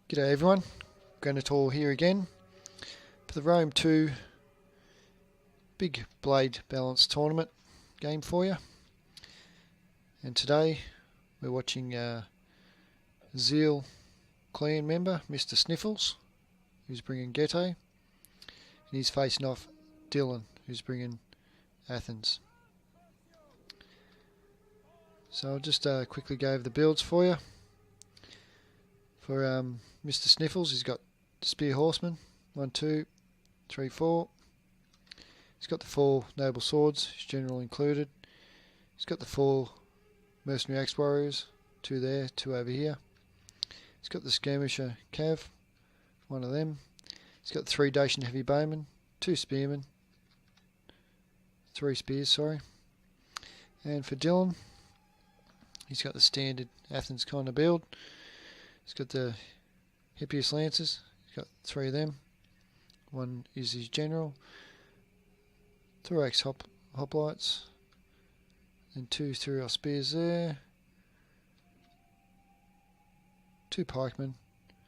G'day everyone, Getae here again for the Rome 2 big blade balance tournament game for you. And today we're watching Zeal clan member MrSniffles, who's bringing Getae, and he's facing off Dylan, who's bringing Athens. So I'll just quickly go over the builds for you. For MrSniffles, he's got Spear Horseman, 1, 2, 3, 4. He's got the 4 Noble Swords, his general included. He's got the 4 Mercenary Axe Warriors, 2 there, 2 over here. He's got the Skirmisher Cav, 1 of them. He's got the 3 Dacian Heavy Bowmen, 2 Spearmen, 3 Spears, sorry. And for Dylan, he's got the standard Athens kind of build. He's got the Hippias Lancers, he's got 3 of them. 1 is his general. Thorax Hoplites, and 2 Thuriel Spears there. 2 Pikemen,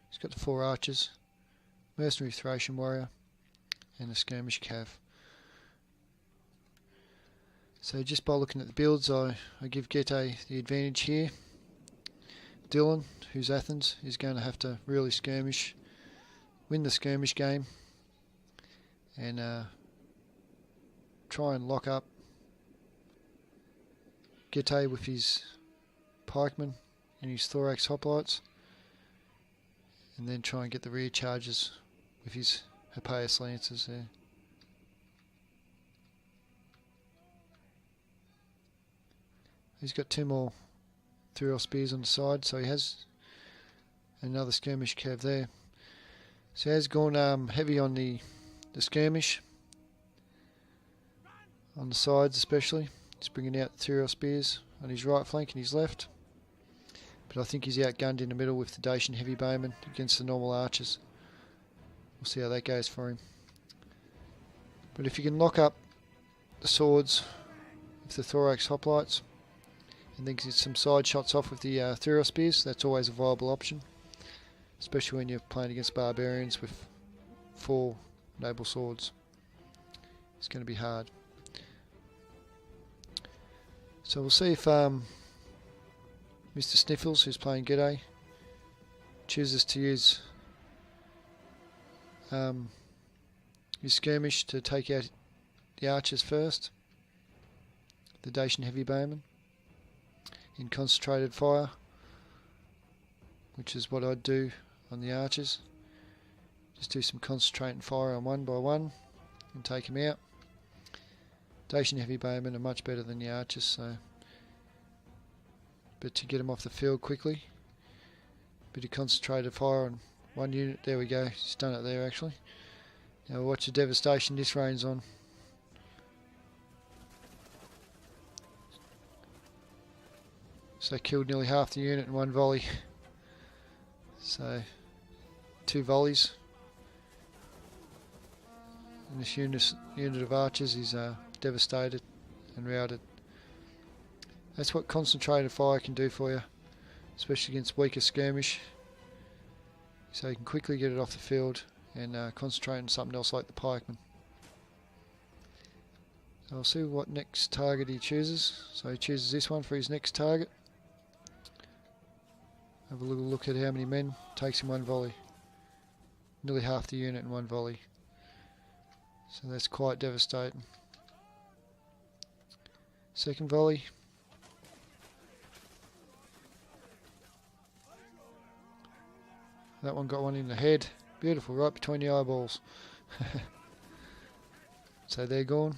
he's got the 4 Archers, Mercenary Thracian Warrior, and a Skirmish Cav. So just by looking at the builds, I give Getae the advantage here. Dylan, who's Athens, is going to have to really skirmish, win the skirmish game, and try and lock up Getae with his pikemen and his thorax hoplites, and then try and get the rear charges with his Hippias Lancers there. He's got 2 more Thuriel Spears on the side, so he has another Skirmish Cav there. So he has gone heavy on the skirmish, on the sides especially. He's bringing out the Thuriel Spears on his right flank and his left. But I think he's outgunned in the middle with the Dacian Heavy Bowmen against the normal archers. We'll see how that goes for him. But if you can lock up the swords with the Thorax Hoplites, and then get some side shots off with the Thuriel Spears, that's always a viable option, especially when you're playing against barbarians with 4 noble swords. It's going to be hard. So we'll see if MrSniffles, who's playing Getae, chooses to use his skirmish to take out the archers first, the Dacian Heavy Bowmen, in concentrated fire, which is what I'd do on the archers. Just do some concentrating fire on 1 by 1 and take them out. Dacian Heavy Bowmen are much better than the archers, so but to get them off the field quickly, bit of concentrated fire on 1 unit. There we go, he's done it there actually. Now watch the devastation this rains on. So killed nearly half the unit in 1 volley. So 2 volleys. And this unit of archers is devastated and routed. That's what concentrated fire can do for you, especially against weaker skirmish. So you can quickly get it off the field and concentrate on something else like the pikemen. So I'll see what next target he chooses. So he chooses this one for his next target. Have a little look at how many men takes in 1 volley. Nearly half the unit in 1 volley. So that's quite devastating. Second volley. That one got 1 in the head. Beautiful, right between the eyeballs. So they're gone.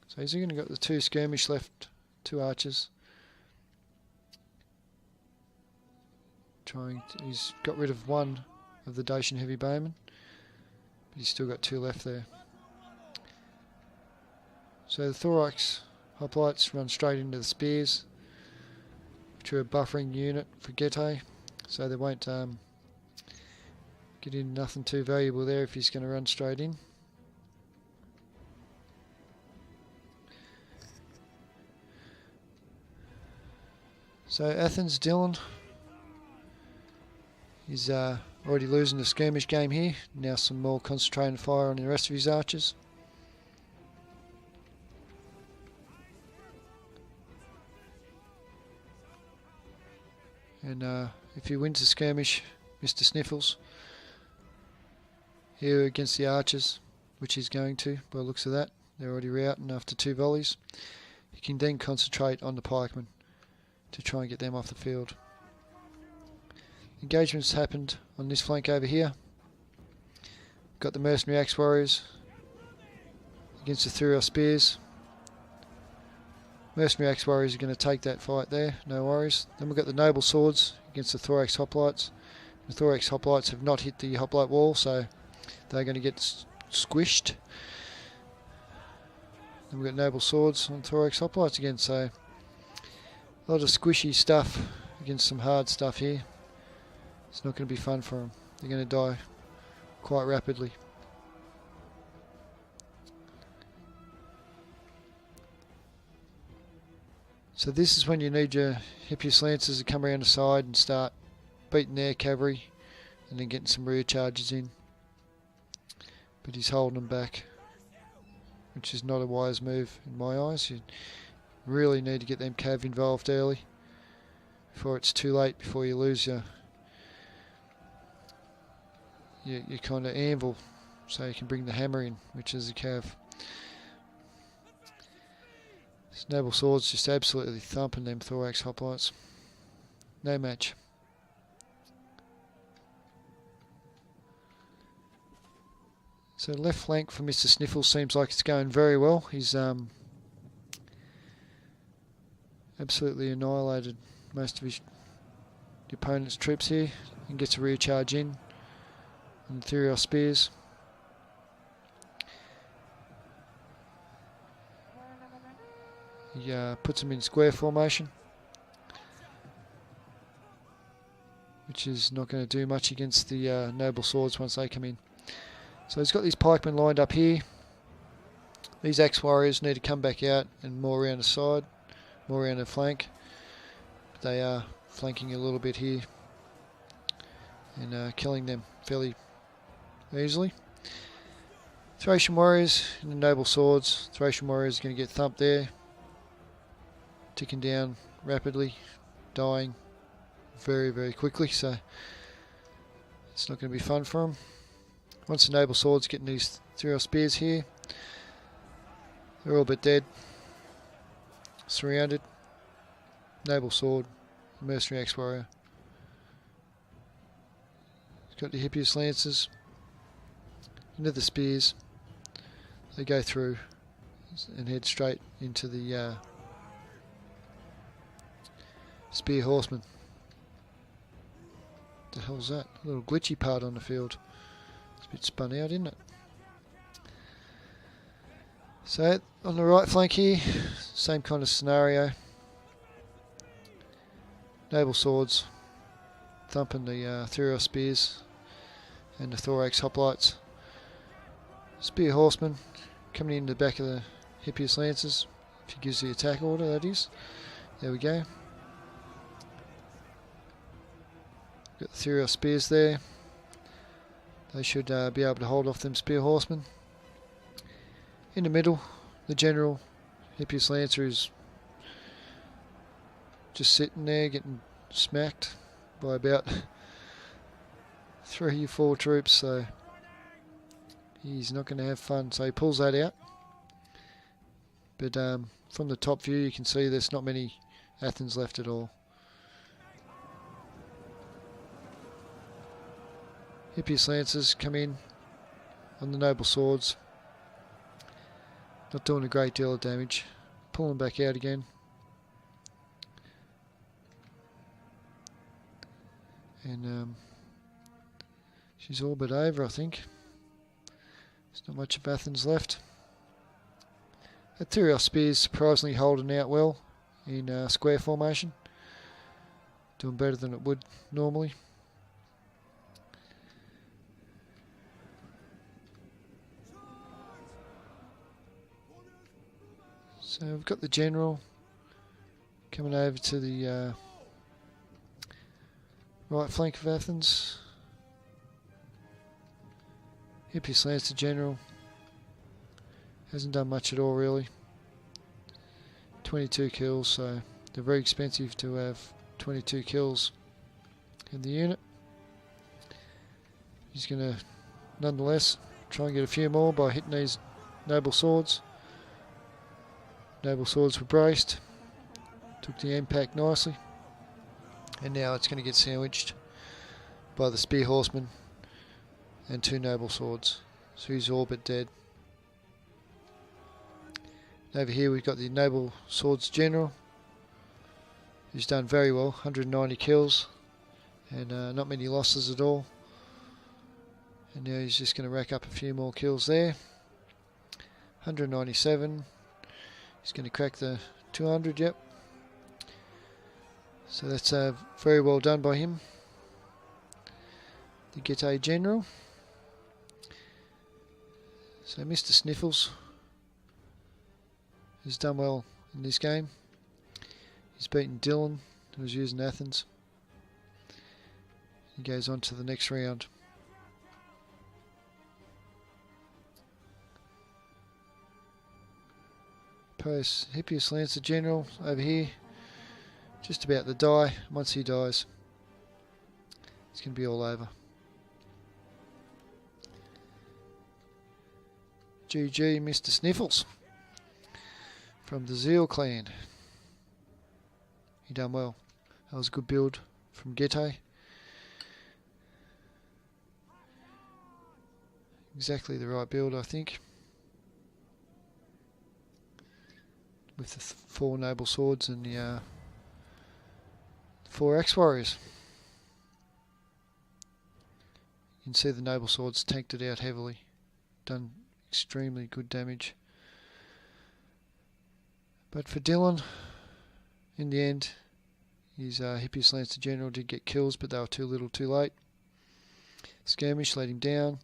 So he's going to got the 2 skirmish left, 2 archers. He's got rid of 1 of the Dacian Heavy Bowmen, but he's still got 2 left there. So the Thorax Hoplites run straight into the Spears, which are a buffering unit for Getae, so they won't get in nothing too valuable there if he's going to run straight in. So Athens Dylan is Already losing the skirmish game here. Now some more concentrated fire on the rest of his archers. And if he wins the skirmish, MrSniffles, here against the archers, which he's going to by the looks of that, they're already routing after 2 volleys, he can then concentrate on the pikemen to try and get them off the field. Engagements happened on this flank over here. Got the mercenary axe warriors against the Thurio spears. Mercenary axe warriors are going to take that fight there, no worries. Then we've got the noble swords against the thorax hoplites. The thorax hoplites have not hit the hoplite wall, so they're going to get squished. Then we've got noble swords on thorax hoplites again, so a lot of squishy stuff against some hard stuff here. It's not going to be fun for them. They're going to die quite rapidly. So this is when you need your Hippias Lancers to come around the side and start beating their cavalry and then getting some rear charges in. But he's holding them back, which is not a wise move in my eyes. You really need to get them cav involved early before it's too late, before you lose your kind of anvil, so you can bring the hammer in, which is a cav. This noble sword's just absolutely thumping them thorax hoplites. No match. So left flank for MrSniffles seems like it's going very well. He's absolutely annihilated most of his opponent's troops here and gets a rear charge in on the Thurio spears. He puts them in square formation, which is not going to do much against the noble swords once they come in. So he's got these pikemen lined up here. These axe warriors need to come back out and more around the side, more around the flank. But they are flanking a little bit here and killing them fairly easily. Thracian warriors and the noble swords. Thracian warriors are going to get thumped there. Ticking down rapidly, dying very, very quickly, so it's not going to be fun for them. Once the noble swords getting these Thurio spears here, they're all but dead, surrounded. Noble sword, mercenary axe warrior. Got the Hippias Lancers into the spears. They go through and head straight into the Spear horseman. What the hell's that? A little glitchy part on the field. It's a bit spun out, isn't it? So on the right flank here, same kind of scenario. Noble swords thumping the Thurio spears and the thorax hoplites. Spear horseman coming in the back of the Hippias Lancers. If he gives the attack order, that is. There we go. Got the Thurio spears there. They should be able to hold off them spear horsemen. In the middle, the general Hippias Lancer is just sitting there getting smacked by about 3 or 4 troops, so he's not going to have fun. So he pulls that out. But from the top view you can see there's not many Athens left at all. Hippias Lancers come in on the noble swords. Not doing a great deal of damage. Pulling back out again. And she's all but over, I think. There's not much of Athens left. The Thurio spears surprisingly holding out well in square formation. Doing better than it would normally. So we've got the general coming over to the right flank of Athens. Hippias Lancer General hasn't done much at all really. 22 kills, so they're very expensive to have 22 kills in the unit. He's going to nonetheless try and get a few more by hitting these noble swords. Noble swords were braced, took the impact nicely, and now it's going to get sandwiched by the spear horseman and 2 noble swords, so he's all but dead. Over here we've got the noble swords general, who's done very well, 190 kills and not many losses at all. And now he's just going to rack up a few more kills there. 197. He's going to crack the 200, yep. So that's very well done by him. The Getae General. So MrSniffles has done well in this game. He's beaten Dylan, who was using Athens. He goes on to the next round. Hippias Lancer General over here, just about to die. Once he dies, it's going to be all over. GG MrSniffles from the Zeal clan. He done well. That was a good build from Getae. Exactly the right build, I think. With the 4 noble swords and the 4 axe warriors. You can see the noble swords tanked it out heavily. Done extremely good damage. But for Dylan, in the end, his Hippias Lancer General did get kills, but they were too little too late. Skirmish let him down.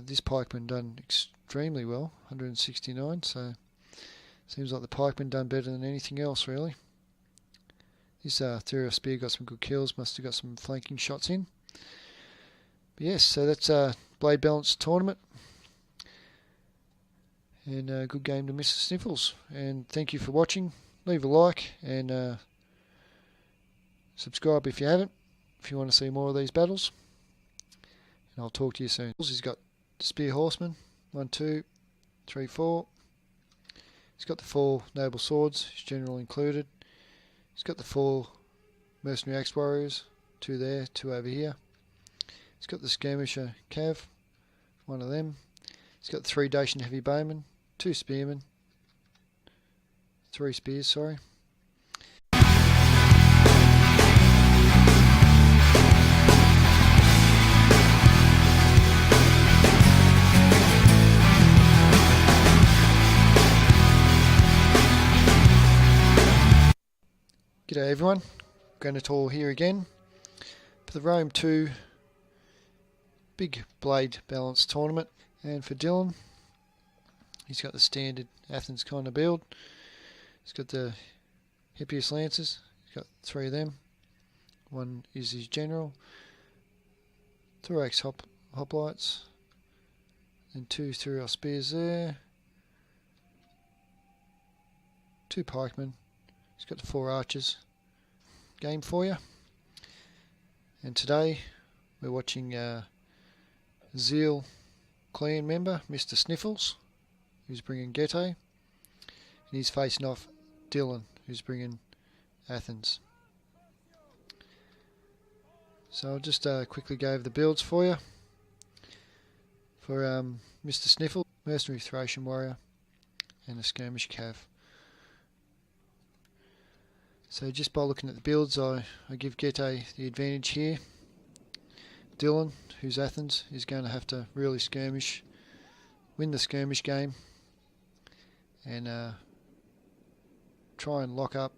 This pikeman done extremely well, 169, so seems like the pikeman done better than anything else really. This Therial Spear got some good kills, must have got some flanking shots in. But yes, so that's Blade Balance tournament. And a good game to MrSniffles. And thank you for watching. Leave a like and subscribe if you haven't, if you want to see more of these battles. And I'll talk to you soon. He's got the Spear Horseman, 1, 2, 3, 4. He's got the 4 Noble Swords, his General included. He's got the 4 Mercenary Axe Warriors, 2 there, 2 over here. He's got the Skirmisher Cav, one of them. He's got the 3 Dacian Heavy Bowmen, 2 Spearmen, 3 Spears, sorry. G'day everyone, Getae here again for the Rome 2 big blade balance tournament. And for Dylan, he's got the standard Athens kind of build. He's got the Hippias Lancers, he's got 3 of them. 1 is his General, Thorax Hoplites, and 2 Therial Spears there, 2 Pikemen. He's got the 4 archers. Game for you. And today we're watching Zeal clan member MrSniffles, who's bringing Getae, and he's facing off Dylan, who's bringing Athens. So I'll just quickly go over the builds for you. For MrSniffles, Mercenary Thracian Warrior, and a Skirmish Cav. So just by looking at the builds, I give Getae the advantage here. Dylan, who's Athens, is going to have to really skirmish, win the skirmish game, and try and lock up